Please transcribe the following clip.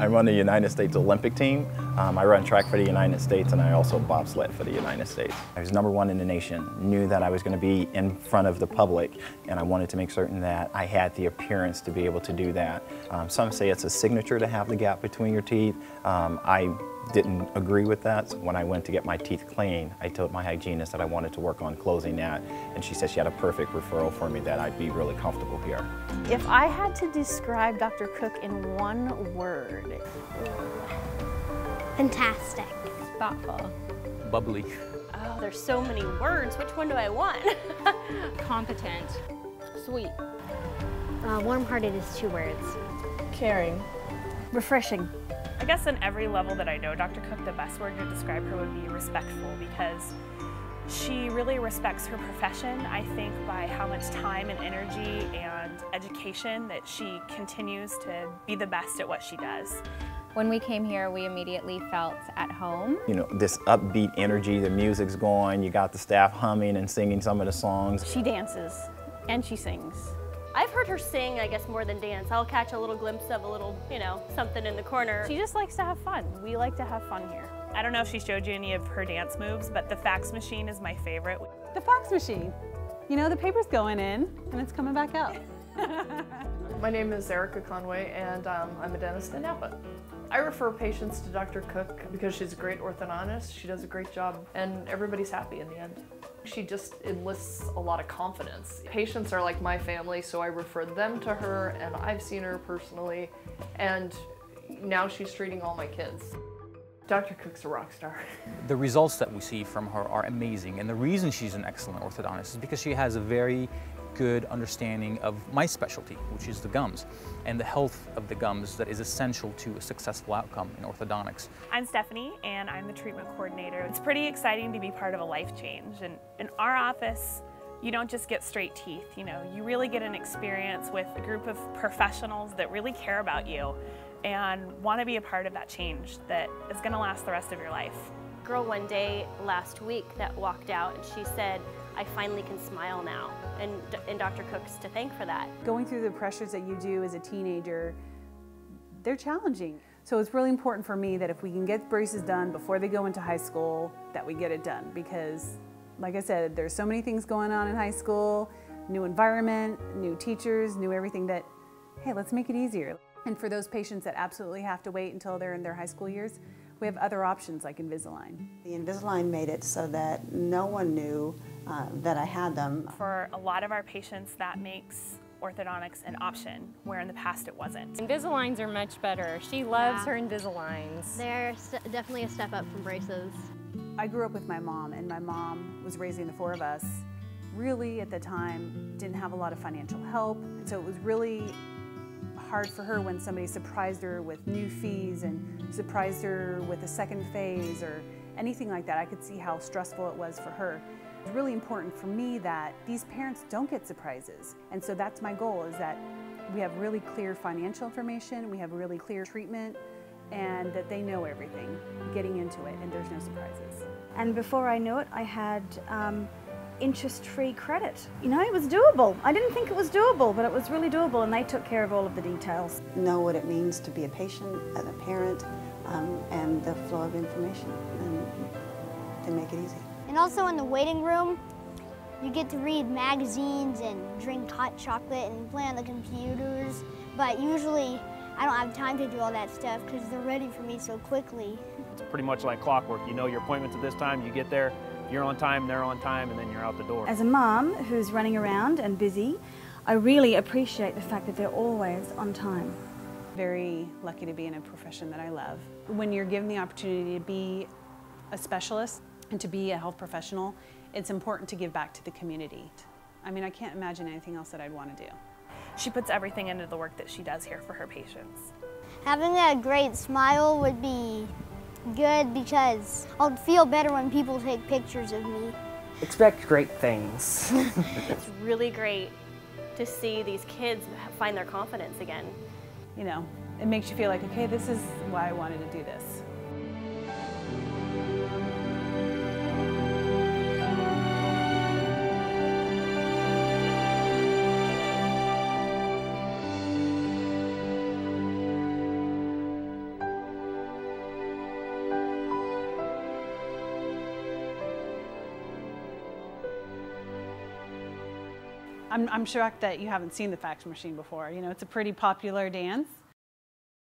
I run the United States Olympic team. I run track for the United States, and I also bobsled for the United States. I was #1 in the nation, knew that I was going to be in front of the public, and I wanted to make certain that I had the appearance to be able to do that. Some say it's a signature to have the gap between your teeth. I didn't agree with that. So when I went to get my teeth cleaned, I told my hygienist that I wanted to work on closing that, and she said she had a perfect referral for me that I'd be really comfortable here. If I had to describe Dr. Cooke in one word. Fantastic. Thoughtful. Bubbly. Oh, there's so many words. Which one do I want? Competent. Sweet. Warm-hearted is 2 words. Caring. Refreshing. I guess on every level that I know Dr. Cooke, the best word to describe her would be respectful, because she really respects her profession, I think, by how much time and energy and education that she continues to be the best at what she does. When we came here, we immediately felt at home. You know, this upbeat energy, the music's going, you got the staff humming and singing some of the songs. She dances and she sings. I've heard her sing, I guess, more than dance. I'll catch a little glimpse of a little, something in the corner. She just likes to have fun. We like to have fun here. I don't know if she showed you any of her dance moves, but the fax machine is my favorite. The fax machine. You know, the paper's going in and it's coming back out. My name is Erica Conway, and I'm a dentist in Napa. I refer patients to Dr. Cooke because she's a great orthodontist. She does a great job, and everybody's happy in the end. She just enlists a lot of confidence. Patients are like my family, so I refer them to her, and I've seen her personally, and now she's treating all my kids. Dr. Cooke's a rock star. The results that we see from her are amazing, and the reason she's an excellent orthodontist is because she has a very good understanding of my specialty, which is the gums, and the health of the gums that is essential to a successful outcome in orthodontics. I'm Stephanie, and I'm the treatment coordinator. It's pretty exciting to be part of a life change, and in our office, you don't just get straight teeth, you really get an experience with a group of professionals that really care about you and want to be a part of that change that is going to last the rest of your life. Girl one day last week that walked out and she said, "I finally can smile now," and Dr. Cooke's to thank for that. Going through the pressures that you do as a teenager, they're challenging. So it's really important for me that if we can get braces done before they go into high school, that we get it done, because like I said, there's so many things going on in high school, new environment, new teachers, new everything, that, hey, let's make it easier. And for those patients that absolutely have to wait until they're in their high school years, we have other options like Invisalign. The Invisalign made it so that no one knew that I had them. For a lot of our patients, that makes orthodontics an option, where in the past it wasn't. Invisaligns are much better. She loves her Invisaligns. They're definitely a step up from braces. I grew up with my mom, and my mom was raising the 4 of us. Really, at the time, didn't have a lot of financial help, and so it was really hard for her when somebody surprised her with new fees and surprised her with a second phase or anything like that. I could see how stressful it was for her. It's really important for me that these parents don't get surprises, and so that's my goal, is that we have really clear financial information, we have really clear treatment, and that they know everything getting into it and there's no surprises. And before I knew it, I had interest-free credit. It was doable. I didn't think it was doable, but it was really doable, and they took care of all of the details. Know what it means to be a patient and a parent, and the flow of information, and they make it easy. And also in the waiting room, you get to read magazines and drink hot chocolate and play on the computers, but usually I don't have time to do all that stuff because they're ready for me so quickly. It's pretty much like clockwork. You know your appointment's at this time, you get there, you're on time, they're on time, and then you're out the door. As a mom who's running around and busy, I really appreciate the fact that they're always on time. Very lucky to be in a profession that I love. When you're given the opportunity to be a specialist and to be a health professional, it's important to give back to the community. I mean, I can't imagine anything else that I'd want to do. She puts everything into the work that she does here for her patients. Having a great smile would be good because I'll feel better when people take pictures of me. Expect great things. It's really great to see these kids find their confidence again. It makes you feel like, okay, this is why I wanted to do this. I'm shocked that you haven't seen the fax machine before. You know, it's a pretty popular dance.